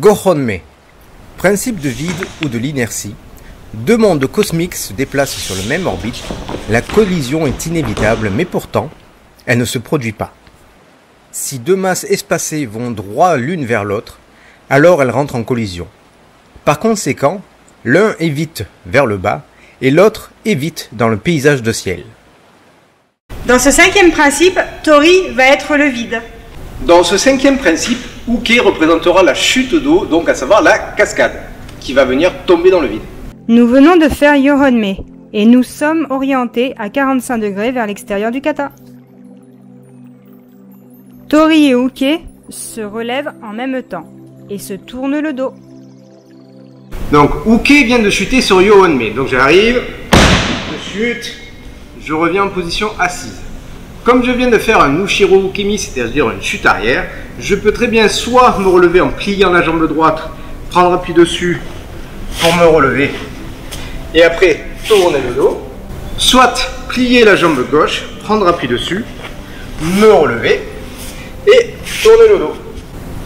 Gohonmei. Principe de vide ou de l'inertie. Deux mondes cosmiques se déplacent sur le même orbite. La collision est inévitable, mais pourtant, elle ne se produit pas. Si deux masses espacées vont droit l'une vers l'autre, alors elles rentrent en collision. Par conséquent, l'un évite vers le bas et l'autre évite dans le paysage de ciel. Dans ce cinquième principe, Tori va être le vide. Dans ce cinquième principe, Uke représentera la chute d'eau, donc à savoir la cascade, qui va venir tomber dans le vide. Nous venons de faire Yohonmei et nous sommes orientés à 45 degrés vers l'extérieur du kata. Tori et Uke se relèvent en même temps et se tournent le dos. Donc Uke vient de chuter sur Yohonmei. Donc j'arrive, je chute, je reviens en position assise. Comme je viens de faire un Ushiro Ukemi, c'est-à-dire une chute arrière, je peux très bien soit me relever en pliant la jambe droite, prendre appui dessus pour me relever, et après tourner le dos, soit plier la jambe gauche, prendre appui dessus, me relever, et tourner le dos.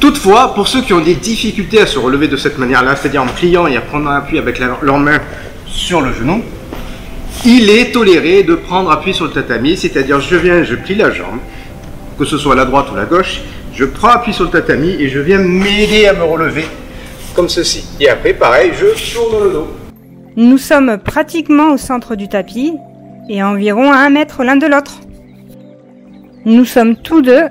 Toutefois, pour ceux qui ont des difficultés à se relever de cette manière-là, c'est-à-dire en pliant et en prenant appui avec leurs mains sur le genou, il est toléré de prendre appui sur le tatami, c'est-à-dire je viens, je plie la jambe, que ce soit la droite ou la gauche, je prends appui sur le tatami et je viens m'aider à me relever, comme ceci. Et après, pareil, je tourne le dos. Nous sommes pratiquement au centre du tapis et environ à 1 mètre l'un de l'autre. Nous sommes tous deux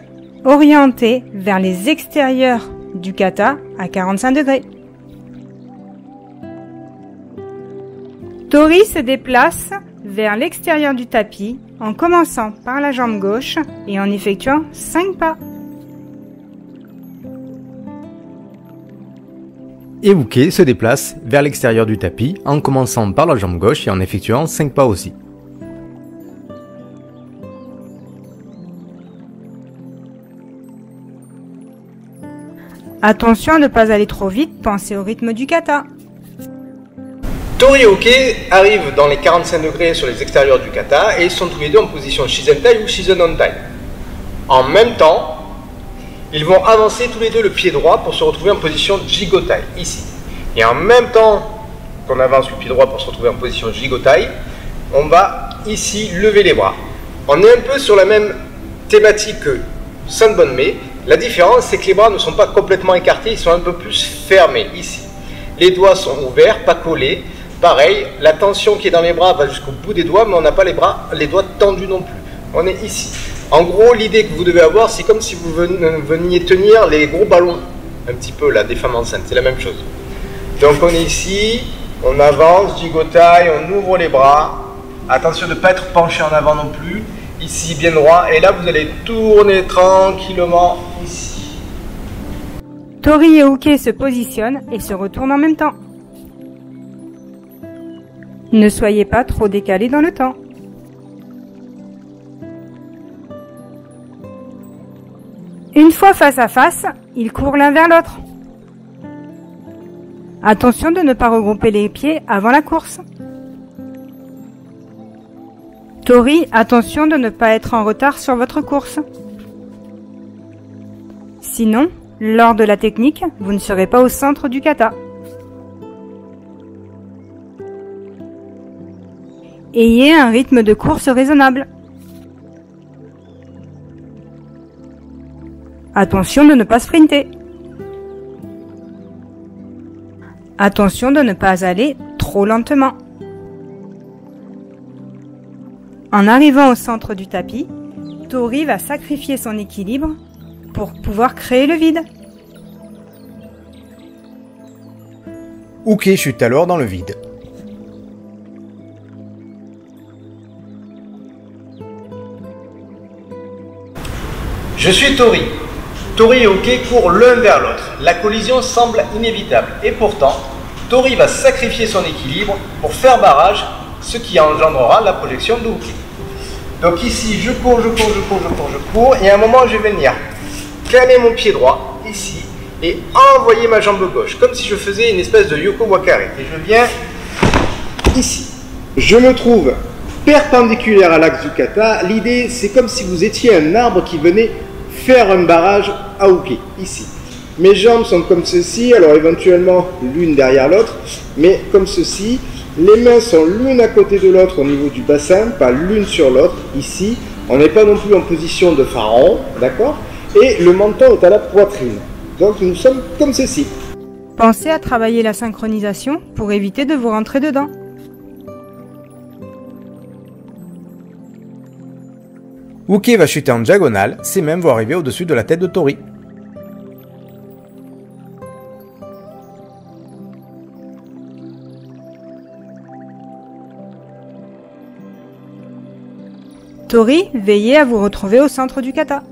orientés vers les extérieurs du kata à 45 degrés. Tori se déplace vers l'extérieur du tapis en commençant par la jambe gauche et en effectuant 5 pas. Et Uke se déplace vers l'extérieur du tapis en commençant par la jambe gauche et en effectuant 5 pas aussi. Attention à ne pas aller trop vite, pensez au rythme du kata. Tori et Uke arrivent dans les 45 degrés sur les extérieurs du kata et sont tous les deux en position Shizentai ou Shizenontai. En même temps, ils vont avancer tous les deux le pied droit pour se retrouver en position Jigotai, ici. Et en même temps qu'on avance le pied droit pour se retrouver en position Jigotai, on va ici lever les bras. On est un peu sur la même thématique que Sanbonmei. La différence, c'est que les bras ne sont pas complètement écartés, ils sont un peu plus fermés, ici. Les doigts sont ouverts, pas collés. Pareil, la tension qui est dans les bras va jusqu'au bout des doigts, mais on n'a pas les doigts tendus non plus. On est ici. En gros, l'idée que vous devez avoir, c'est comme si vous veniez tenir les gros ballons, un petit peu là, des femmes enceintes, c'est la même chose. Donc on est ici, on avance, Jigotai, on ouvre les bras. Attention de ne pas être penché en avant non plus. Ici, bien droit. Et là, vous allez tourner tranquillement ici. Tori et Uke se positionnent et se retournent en même temps. Ne soyez pas trop décalés dans le temps. Une fois face à face, ils courent l'un vers l'autre. Attention de ne pas regrouper les pieds avant la course. Tori, attention de ne pas être en retard sur votre course. Sinon, lors de la technique, vous ne serez pas au centre du kata. Ayez un rythme de course raisonnable. Attention de ne pas sprinter. Attention de ne pas aller trop lentement. En arrivant au centre du tapis, Tori va sacrifier son équilibre pour pouvoir créer le vide. Uke chute alors dans le vide. Je suis Tori. Tori et Uke courent l'un vers l'autre. La collision semble inévitable. Et pourtant, Tori va sacrifier son équilibre pour faire barrage, ce qui engendrera la projection de Uke. Donc ici, je cours, et à un moment, je vais venir caler mon pied droit, ici, et envoyer ma jambe gauche, comme si je faisais une espèce de Yoko Wakare. Et je viens ici. Je me trouve perpendiculaire à l'axe du kata. L'idée, c'est comme si vous étiez un arbre qui venait faire un barrage à Uke, ici. Mes jambes sont comme ceci, alors éventuellement l'une derrière l'autre, mais comme ceci. Les mains sont l'une à côté de l'autre au niveau du bassin, pas l'une sur l'autre. Ici, on n'est pas non plus en position de pharaon, d'accord? Et le menton est à la poitrine. Donc nous sommes comme ceci. Pensez à travailler la synchronisation pour éviter de vous rentrer dedans. Uke va chuter en diagonale, ses mains vont arriver au-dessus de la tête de Tori. Tori, veillez à vous retrouver au centre du kata.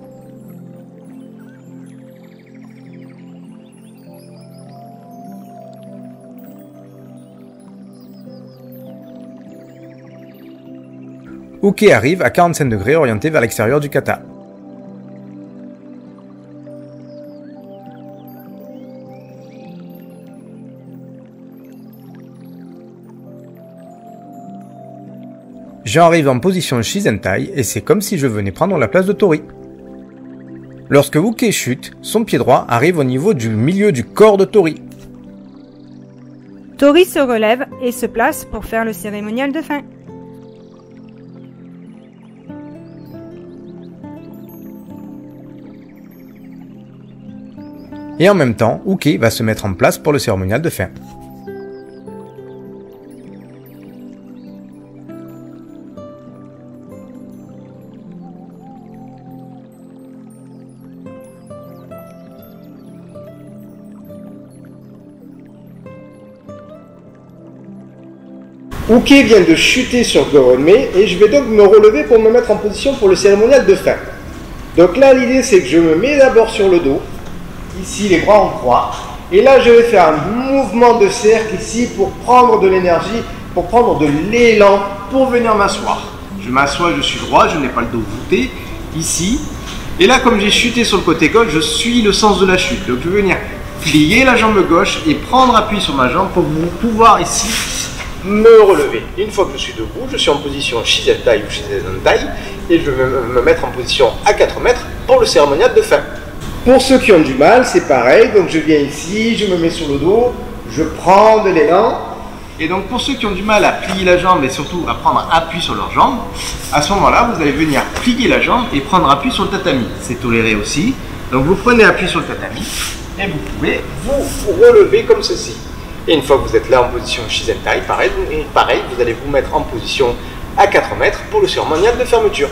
Uke arrive à 45 degrés orienté vers l'extérieur du kata. J'arrive en position Shizentai et c'est comme si je venais prendre la place de Tori. Lorsque Uke chute, son pied droit arrive au niveau du milieu du corps de Tori. Tori se relève et se place pour faire le cérémonial de fin. Et en même temps, Uke va se mettre en place pour le cérémonial de fin. Uke vient de chuter sur Gorome et je vais donc me relever pour me mettre en position pour le cérémonial de fin. Donc là, l'idée c'est que je me mets d'abord sur le dos, ici les bras en croix, et là je vais faire un mouvement de cercle ici pour prendre de l'énergie, pour prendre de l'élan, pour venir m'asseoir. Je m'assois, je suis droit, je n'ai pas le dos voûté, ici, et là comme j'ai chuté sur le côté gauche, je suis le sens de la chute. Donc je vais venir plier la jambe gauche et prendre appui sur ma jambe pour pouvoir ici me relever. Une fois que je suis debout, je suis en position Shizentai ou Shizentai et je vais me mettre en position à 4 mètres pour le cérémonial de fin. Pour ceux qui ont du mal, c'est pareil, donc je viens ici, je me mets sur le dos, je prends de l'élan. Et donc pour ceux qui ont du mal à plier la jambe et surtout à prendre appui sur leur jambe, à ce moment-là, vous allez venir plier la jambe et prendre appui sur le tatami. C'est toléré aussi. Donc vous prenez appui sur le tatami et vous pouvez vous relever comme ceci. Et une fois que vous êtes là en position Shizentai, pareil, vous allez vous mettre en position à 4 mètres pour le cérémonial de fermeture.